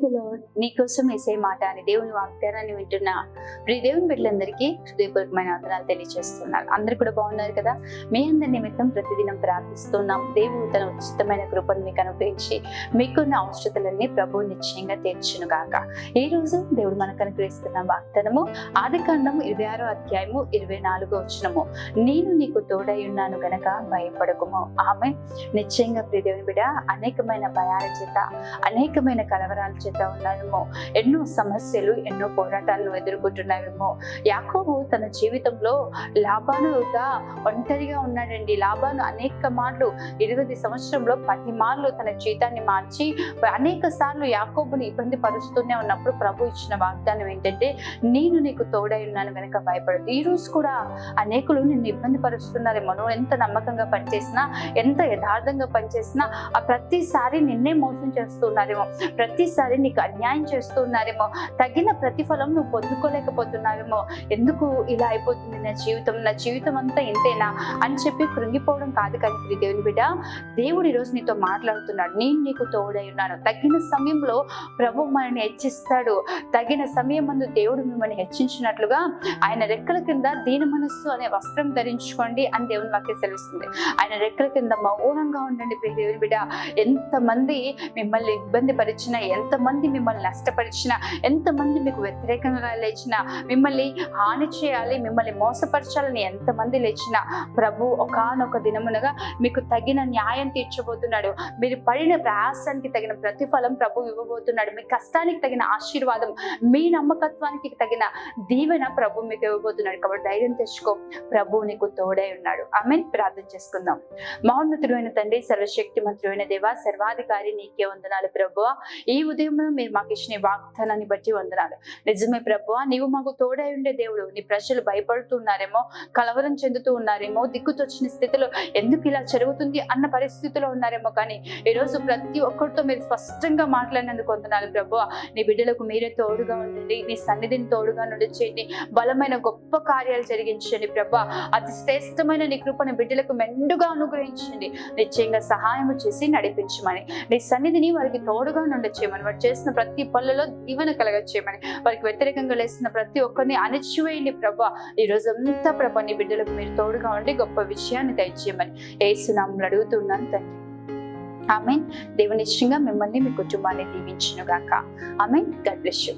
Praise the lord. నీకోసం వేసే మాట అని దేవుని వాగ్దానాన్ని వింటున్న ప్రియ దేవుని బిడ్డలందరికీ హృదయపూర్వకమైన వందనాలు తెలియజేస్తున్నాను. అందరూ కూడా బాగున్నారు కదా? మీ అందరి నిమిత్తం ప్రతిదినం ప్రార్థిస్తున్నాం. దేవుడు తన ఉచితమైన కృపను మీకు అనుగ్రహించి మీకున్న అవసరతలన్నీ ప్రభువు నిశ్చయంగా తీర్చును గాక. ఈ రోజు దేవుడు మనకు అనుగ్రహిస్తున్న వాగ్దానము ఆదికాండం 26వ అధ్యాయము 24వ వచనము. నేను నీకు తోడై ఉన్నాను గనక భయపడకుము. ఆమె నిశ్చయంగా ప్రియ దేవుని బిడ్డ అనేకమైన భయాల చేత అనేకమైన కలవరాల చేత ఉన్నావేమో, ఎన్నో సమస్యలు ఎన్నో పోరాటాలను ఎదుర్కొంటున్నావేమో. యాకోబు తన జీవితంలో లాబానుగా ఒంటరిగా ఉన్నాడండి. లాబాను అనేక మార్లు 20 సంవత్సరంలో 10 మార్లు తన జీవితాన్ని మార్చి అనేక సార్లు యాకోబుని ఇబ్బంది పరుస్తూనే ఉన్నప్పుడు ప్రభు ఇచ్చిన వాగ్దానం ఏంటంటే, నేను నీకు తోడై ఉన్నాను కనుక భయపడదు. ఈ రోజు కూడా అనేకులు నిన్ను ఇబ్బంది పరుస్తున్నారేమో. నువ్వు ఎంత నమ్మకంగా పనిచేసినా, ఎంత యథార్థంగా పనిచేసినా ప్రతిసారి నిన్నే మోసం చేస్తున్నారేమో, ప్రతిసారి నీకు అన్యాయం చేస్తున్నారేమో, తగిన ప్రతిఫలం నువ్వు పొందుకోలేకపోతున్నావేమో. ఎందుకు ఇలా అయిపోతుంది నా జీవితం అంతా ఇంతేనా అని చెప్పి కృంగిపోవడం కాదు. కానీ దేవుని బిడ్డ, దేవుడు ఈరోజు నీతో మాట్లాడుతున్నాడు. నేను నీకు తోడై ఉన్నాను. తగిన సమయంలో ప్రభు మనల్ని హెచ్చిస్తాడు. తగిన సమయం ముందు దేవుడు మిమ్మల్ని హెచ్చించినట్లుగా ఆయన రెక్కల కింద దీన మనస్సు అనే వస్త్రం ధరించుకోండి అని దేవుని వాక్యం సెలవిస్తుంది. ఆయన రెక్కల కింద మౌనంగా ఉండండి ప్రియ దేవుని బిడ్డ. ఎంతమంది మిమ్మల్ని ఇబ్బంది పరిచినా, ఎంతమంది మిమ్మల్ని నష్టపరిచినా, ఎంతమంది మీకు వ్యతిరేకంగా లేచినా, మిమ్మల్ని హాని చేయాలి, మిమ్మల్ని మోసపరచాలని ఎంతమంది లేచినా ప్రభు ఒకానొక దినమునగా మీకు తగిన న్యాయం తీర్చబోతున్నాడు. మీరు పడిన ప్రయాసానికి తగిన ప్రతిఫలం ప్రభు ఇవ్వబోతున్నాడు. మీ కష్టానికి తగిన ఆశీర్వాదం, మీ నమ్మకత్వానికి తగిన దీవెన ప్రభు మీకు ఇవ్వబోతున్నాడు. కాబట్టి ధైర్యం తెచ్చుకో, ప్రభు నీకు తోడై ఉన్నాడు. ఆమేన్. ప్రార్థన చేసుకుందాం. మహోన్నతుడైన తండ్రి, సర్వశక్తి మంత్రుడైన దేవా, సర్వాధికారి నీకే వందనాలు ప్రభువా. ఈ ఉదయం మీరు మాకు ఇచ్చిన వాగ్దానాన్ని బట్టి వందనాలు. నిజమే ప్రభువా, నీవు మాకు తోడై ఉండే దేవుడు. నీ ప్రజలు భయపడుతున్నారేమో, కలవరం చెందుతూ ఉన్నారేమో, దిక్కుతొచ్చిన స్థితిలో ఎందుకు ఇలా జరుగుతుంది అన్న పరిస్థితిలో ఉన్నారేమో. కానీ ఈరోజు ప్రతి ఒక్కరితో మీరు స్పష్టంగా మాట్లాడినందుకు వందనాలు ప్రభువా. నీ బిడ్డలకు మీరే తోడుగా ఉండండి. నీ సన్నిధిని తోడుగా నడిచేయండి. బలమైన గొప్ప కార్యాలు జరిగించండి ప్రభా. అతి శ్రేష్టమైన నీ కృపను బిడ్డలకు మెండుగా అనుగ్రహించండి. నిశ్చయంగా సహాయం చేసి నడిపించమని, నీ సన్నిధిని వారికి తోడుగా చేయమని, వారు చేసిన ప్రతి పనులలో దీవెన కలగచేయమని, వారికి వ్యతిరేకంగా లేసిన ప్రతి ఒక్కరిని అణిచివేయండి ప్రభా. ఈ రోజు అంతా ప్రభా నీ బిడ్డలకు మీరు తోడుగా ఉండి గొప్ప విషయాన్ని దయచేయమని యేసు నామములో అడుగుతున్నాను తండ్రి. ఆమేన్. దేవుని ఇష్టంగా మిమ్మల్ని మీ కుటుంబాన్ని దీవించును గాక. ఆమేన్. God bless you.